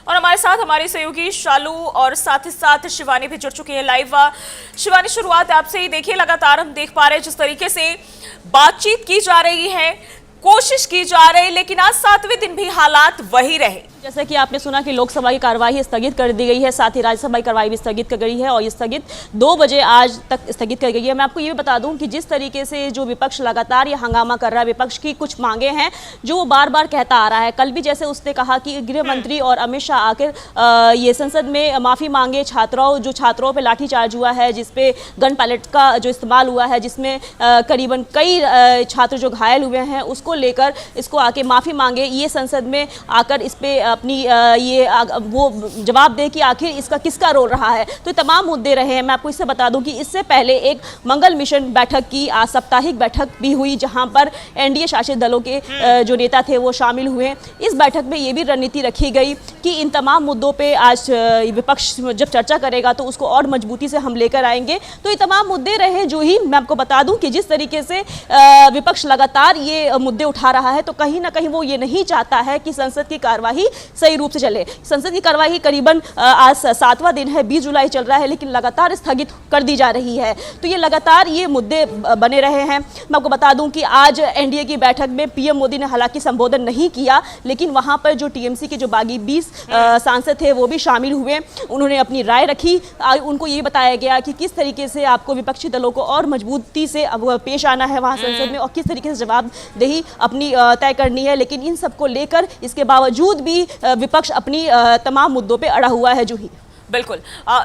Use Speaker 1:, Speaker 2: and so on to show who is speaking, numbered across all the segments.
Speaker 1: और हमारे साथ हमारी सहयोगी शालू और साथ ही साथ शिवानी भी जुड़ चुकी है लाइव। शिवानी, शुरुआत आपसे ही। देखिए, लगातार हम देख पा रहे हैं जिस तरीके से बातचीत की जा रही है, कोशिश की जा रही है, लेकिन आज 7वें दिन भी हालात वही रहे।
Speaker 2: जैसा कि आपने सुना कि लोकसभा की कार्यवाही स्थगित कर दी गई है, साथ ही राज्यसभा की कार्यवाही भी स्थगित कर गई है और ये स्थगित 2 बजे आज तक स्थगित कर गई है। मैं आपको ये भी बता दूं कि जिस तरीके से जो विपक्ष लगातार ये हंगामा कर रहा है, विपक्ष की कुछ मांगे हैं जो वो बार बार कहता आ रहा है। कल भी जैसे उसने कहा कि गृह मंत्री और अमित शाह आकर ये संसद में माफ़ी मांगे छात्रों पर लाठीचार्ज हुआ है, जिसपे गन पैलेट का जो इस्तेमाल हुआ है, जिसमें करीबन कई छात्र जो घायल हुए हैं, उसको लेकर इसको आके माफ़ी मांगे, ये संसद में आकर इस पर अपनी वो जवाब दे कि आखिर इसका किसका रोल रहा है। तो ये तमाम मुद्दे रहे हैं। मैं आपको इससे बता दूं कि इससे पहले एक मंगल मिशन बैठक की साप्ताहिक बैठक भी हुई, जहां पर एनडीए शासित दलों के जो नेता थे वो शामिल हुए। इस बैठक में ये भी रणनीति रखी गई कि इन तमाम मुद्दों पर आज विपक्ष जब चर्चा करेगा तो उसको और मजबूती से हम लेकर आएंगे। तो ये तमाम मुद्दे रहे जो ही मैं आपको बता दूं कि जिस तरीके से विपक्ष लगातार ये मुद्दे उठा रहा है, तो कहीं ना कहीं वो ये नहीं चाहता है कि संसद की कार्यवाही सही रूप से चले। संसद की कार्यवाही करीबन आज 7वां दिन है, 20 जुलाई चल रहा है, लेकिन लगातार स्थगित कर दी जा रही है। तो ये लगातार ये मुद्दे बने रहे हैं। मैं आपको बता दूं कि आज एनडीए की बैठक में पीएम मोदी ने हालांकि संबोधन नहीं किया, लेकिन वहां पर जो टीएमसी के जो बागी 20 सांसद थे वो भी शामिल हुए। उन्होंने अपनी राय रखी। उनको ये बताया गया कि किस तरीके से आपको विपक्षी दलों को और मजबूती से अब पेश आना है वहां संसद में और किस तरीके से जवाबदेही अपनी तय करनी है। लेकिन इन सबको लेकर इसके बावजूद भी विपक्ष अपनी तमाम मुद्दों पे अड़ा हुआ है। जूही,
Speaker 1: बिल्कुल।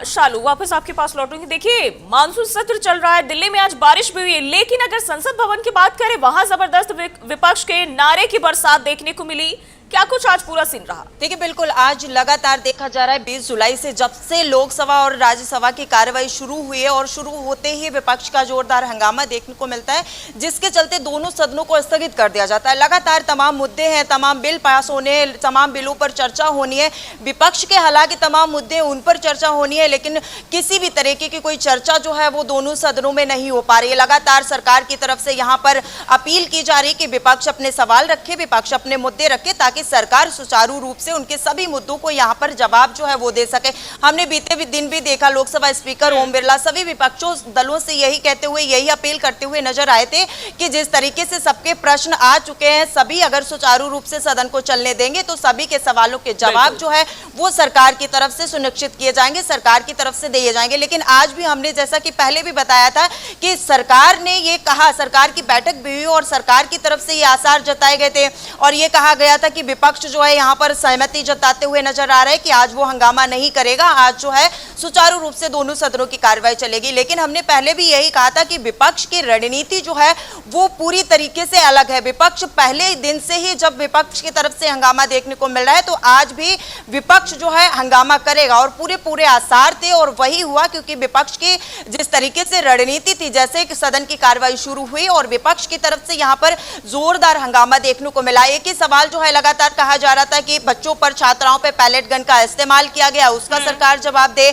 Speaker 1: शालू, वापस आपके पास लौटूंगी। देखिए, मानसून सत्र चल रहा है, दिल्ली में आज बारिश भी हुई है, लेकिन अगर संसद भवन की बात करें, वहां जबरदस्त विपक्ष के नारे की बरसात देखने को मिली। क्या कुछ आज पूरा सीन रहा?
Speaker 3: देखिए, बिल्कुल आज लगातार देखा जा रहा है 20 जुलाई से जब से लोकसभा और राज्यसभा की कार्यवाही शुरू हुई है और शुरू होते ही विपक्ष का जोरदार हंगामा देखने को मिलता है, जिसके चलते दोनों सदनों को स्थगित कर दिया जाता है। लगातार तमाम मुद्दे हैं, तमाम बिल पास होने हैं, तमाम बिलों पर चर्चा होनी है, विपक्ष के हालांकि तमाम मुद्दे उन पर चर्चा होनी है, लेकिन किसी भी तरीके की कोई चर्चा जो है वो दोनों सदनों में नहीं हो पा रही है। लगातार सरकार की तरफ से यहाँ पर अपील की जा रही है कि विपक्ष अपने सवाल रखे, विपक्ष अपने मुद्दे रखे, ताकि सरकार सुचारू रूप से उनके सभी मुद्दों को यहां पर जवाब जो है वो दे सके। हमने बीते दिन भी देखा, लोकसभा स्पीकर ओम बिरला सभी विपक्षों दलों से यही कहते हुए, यही अपील करते हुए नजर आए थे कि जिस तरीके से सबके प्रश्न आ चुके हैं, सभी अगर सुचारू रूप से सदन को चलने देंगे तो सभी के सवालों के जवाब जो है वो सरकार की तरफ से सुनिश्चित किए जाएंगे, सरकार की तरफ से दिए जाएंगे। लेकिन आज भी हमने, जैसा कि पहले भी बताया था, कि सरकार ने ये कहा, सरकार की बैठक भी हुई और सरकार की तरफ से ये आसार जताए गए थे और ये कहा गया था कि विपक्ष जो है यहाँ पर सहमति जताते हुए नजर आ रहा है कि आज वो हंगामा नहीं करेगा, आज जो है सुचारू रूप से दोनों सदनों की कार्रवाई चलेगी। लेकिन हमने पहले भी यही कहा था कि विपक्ष की रणनीति जो है वो पूरी तरीके से अलग है। विपक्ष पहले दिन से ही, जब विपक्ष की तरफ से हंगामा देखने को मिल रहा है, तो आज भी विपक्ष जो है हंगामा करेगा और पूरे आसार थे और वही हुआ, क्योंकि विपक्ष की जिस तरीके से रणनीति थी, जैसे कि सदन की कार्रवाई शुरू हुई और विपक्ष की तरफ से यहाँ पर जोरदार हंगामा देखने को मिला। एक ही सवाल जो है लगातार कहा जा रहा था कि बच्चों पर, छात्राओं पर पैलेट गन का इस्तेमाल किया गया, उसका सरकार जवाब दे,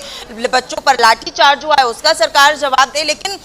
Speaker 3: बच्चों पर लाठीचार्ज हुआ है उसका सरकार जवाब दे। लेकिन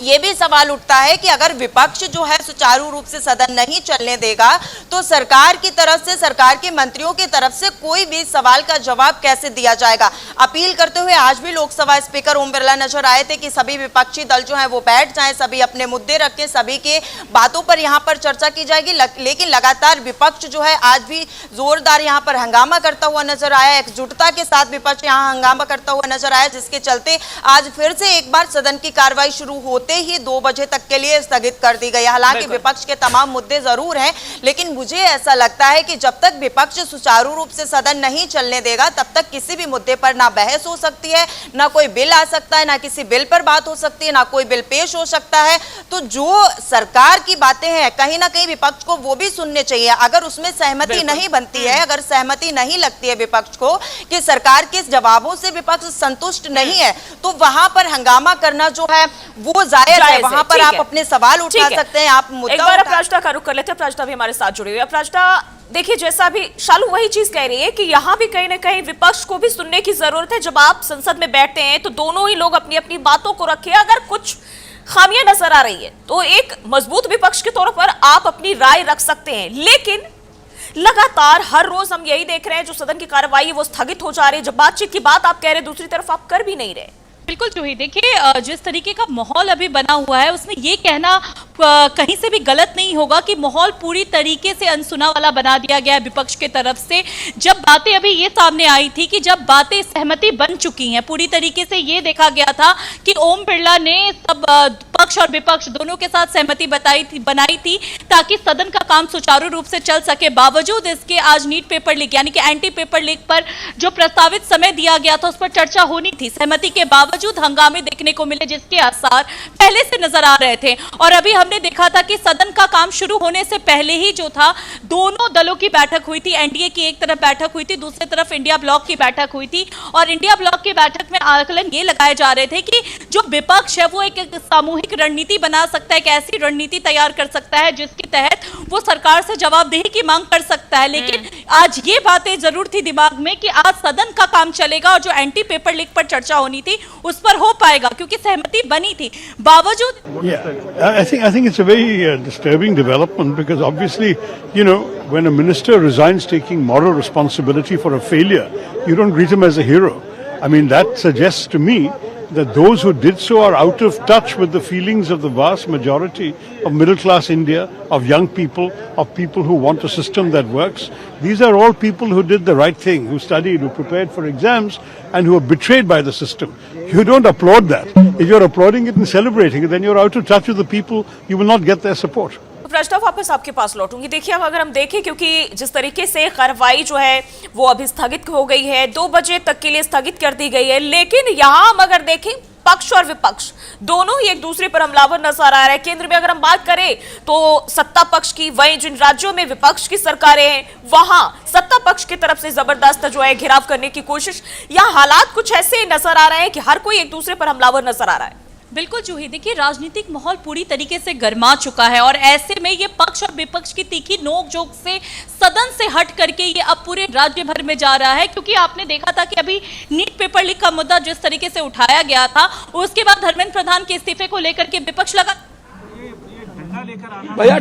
Speaker 3: ये भी सवाल उठता है कि अगर विपक्ष जो है सुचारू रूप से सदन नहीं चलने देगा तो सरकार की तरफ से, सरकार के मंत्रियों की तरफ से कोई भी सवाल का जवाब कैसे दिया जाएगा। अपील करते हुए आज भी लोकसभा स्पीकर ओम बिरला नजर आए थे कि सभी विपक्षी दल जो है वो बैठ जाएं, सभी अपने मुद्दे रखें, सभी के बातों पर यहाँ पर चर्चा की जाएगी। लेकिन लगातार विपक्ष जो है आज भी जोरदार यहाँ पर हंगामा करता हुआ नजर आया, एकजुटता के साथ विपक्ष यहाँ हंगामा करता हुआ नजर आया, जिसके चलते आज फिर से एक बार सदन की कार्रवाई शुरू होते ही 2 बजे तक के लिए स्थगित कर दी गई। हालांकि विपक्ष के तमाम मुद्दे जरूर हैं, लेकिन मुझे ऐसा लगता है कि जब तक विपक्ष सुचारू रूप से सदन नहीं चलने देगा, तब तक किसी भी मुद्दे पर ना बहस हो सकती है, ना कोई बिल आ सकता है, ना किसी बिल पर बात हो सकती है, ना कोई बिल पेश हो सकता है। तो जो सरकार की बातें हैं, कहीं ना कहीं विपक्ष को वो भी सुनने चाहिए। अगर उसमें सहमति नहीं बनती है, अगर सहमति नहीं लगती है विपक्ष को कि सरकार के जवाबों से विपक्ष संतुष्ट नहीं है, तो वहां पर हंगामा करना जो है वो जायज है। वहां पर आप अपने सवाल उठा सकते हैं, आप मुद्दा।
Speaker 1: एक बार अपराजिता का रुख कर लेते हैं। अपराजिता भी हमारे साथ जुड़ी हुई है। अपराजिता, देखिए, जैसा भी शालू वही चीज कह रही है कि यहाँ भी कहीं ना कहीं विपक्ष को भी सुनने की जरूरत है। जब आप संसद में बैठते हैं तो दोनों ही लोग अपनी अपनी बातों को रखें। अगर कुछ खामियां नजर आ रही है तो एक मजबूत विपक्ष के तौर पर आप अपनी राय रख सकते हैं, लेकिन लगातार हर रोज हम यही देख रहे हैं, जो सदन की कार्रवाई है वो स्थगित हो जा रही है। जब बातचीत की बात आप कह रहे हैं, दूसरी तरफ आप कर भी नहीं रहे।
Speaker 4: बिल्कुल जूही, देखिए जिस तरीके का माहौल अभी बना हुआ है उसमें ये कहना कहीं से भी गलत नहीं होगा कि माहौल पूरी तरीके से अनसुना वाला बना दिया गया है विपक्ष के तरफ से। जब बातें अभी ये सामने आई थी कि जब बातें सहमति बन चुकी हैं, पूरी तरीके से ये देखा गया था कि ओम बिरला ने सब पक्ष और विपक्ष दोनों के साथ सहमति बनाई थी ताकि सदन का काम सुचारू रूप से चल सके। बावजूद इसके आज नीट पेपर लीक यानी कि एंटी पेपर लीक पर जो प्रस्तावित समय दिया गया था उस पर चर्चा होनी थी। सहमति के बावजूद हंगामे देखने को मिले जिसके आसार पहले से नजर आ रहे थे। और अभी हमने देखा था कि सदन का काम शुरू होने से पहले ही जो था दोनों दलों की बैठक हुई थी। एनडीए की एक तरफ बैठक हुई थी, दूसरी तरफ इंडिया ब्लॉक की बैठक हुई थी। और इंडिया ब्लॉक की बैठक में आकलन ये लगाए जा रहे थे कि जो विपक्ष है वो एक सामूहिक रणनीति बना सकता है, एक ऐसी रणनीति तैयार कर सकता है जिसके तहत वो सरकार से जवाबदेही की मांग कर सकता है। लेकिन आज ये बातें जरूर थी दिमाग में कि आज सदन का काम चलेगा और जो एंटी पेपर लीक पर चर्चा होनी थी उस पर हो पाएगा क्योंकि सहमति बनी थी। बावजूद
Speaker 5: I think it's a very disturbing development because obviously, you know, when a minister resigns taking moral responsibility for a failure, you don't greet him as a hero. I mean, that suggests to me that those who did so are out of touch with the feelings of the vast majority of middle-class India, of young people, of people who want a system that works. These are all people who did the right thing, who studied, who prepared for exams, and who were betrayed by the system. You don't applaud that. If you're applauding it and celebrating it, then you're out of touch with the people. You will not get their support.
Speaker 1: प्रश्न वापस आपके पास लौटूंगी। देखिए, अब अगर हम देखें, क्योंकि जिस तरीके से कार्रवाई जो है वो अभी स्थगित हो गई है, 2 बजे तक के लिए स्थगित कर दी गई है, लेकिन यहां हम अगर देखें पक्ष और विपक्ष दोनों ही एक दूसरे पर हमलावर नजर आ रहा है। केंद्र में अगर हम बात करें तो सत्ता पक्ष की, वहीं जिन राज्यों में विपक्ष की सरकारें हैं वहां सत्ता पक्ष की तरफ से जबरदस्त जो है घेराव करने की कोशिश। या हालात कुछ ऐसे नजर आ रहे हैं कि हर कोई एक दूसरे पर हमलावर नजर आ रहा है।
Speaker 4: बिल्कुल जूही, देखिए राजनीतिक माहौल पूरी तरीके से गर्मा चुका है और ऐसे में ये पक्ष और विपक्ष की तीखी नोकझोंक से सदन से हट करके ये अब पूरे राज्य भर में जा रहा है। क्योंकि आपने देखा था कि अभी नीट पेपर लीक का मुद्दा जिस तरीके से उठाया गया था उसके बाद धर्मेंद्र प्रधान के इस्तीफे को लेकर के विपक्ष लगा।
Speaker 6: भैया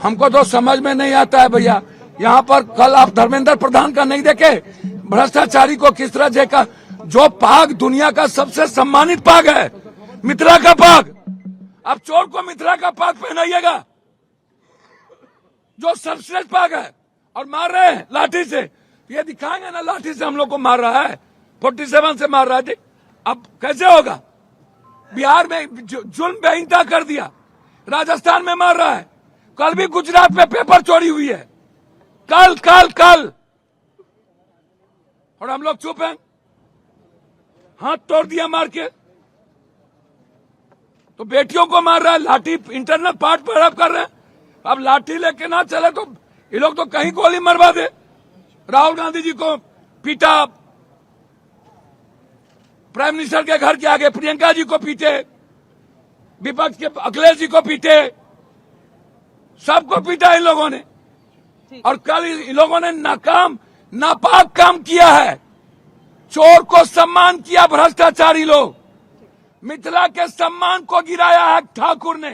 Speaker 6: हमको तो समझ में नहीं आता है भैया, यहाँ पर कल आप धर्मेंद्र प्रधान का नहीं देखे, भ्रष्टाचारी को किस तरह देखा। जो पाग दुनिया का सबसे सम्मानित पाग है, मिथिला का पाग, अब चोर को मिथिला का पाग पहनाइएगा जो सर्वश्रेष्ठ पाग है, और मार रहे हैं लाठी से। ये दिखाएंगे ना, लाठी से हम लोग को मार रहा है, 47 से मार रहा है। अब कैसे होगा? बिहार में जुल्म बेइंतहा कर दिया, राजस्थान में मार रहा है, कल भी गुजरात में पेपर चोरी हुई है, कल कल कल, और हम लोग चुप हैं, हाथ तोड़ दिया मार के। तो बेटियों को मार रहा है, लाठी इंटरनल पार्ट पर हड़प कर रहे हैं। अब लाठी लेके ना चले तो ये लोग तो कहीं गोली मरवा दे। राहुल गांधी जी को पीटा, प्राइम मिनिस्टर के घर के आगे प्रियंका जी को पीटे, विपक्ष के अखिलेश जी को पीटे, सबको पीटा इन लोगों ने। और कल इन लोगों ने नापाक काम किया है, चोर को सम्मान किया भ्रष्टाचारी लोग, मिथिला के सम्मान को गिराया है ठाकुर ने।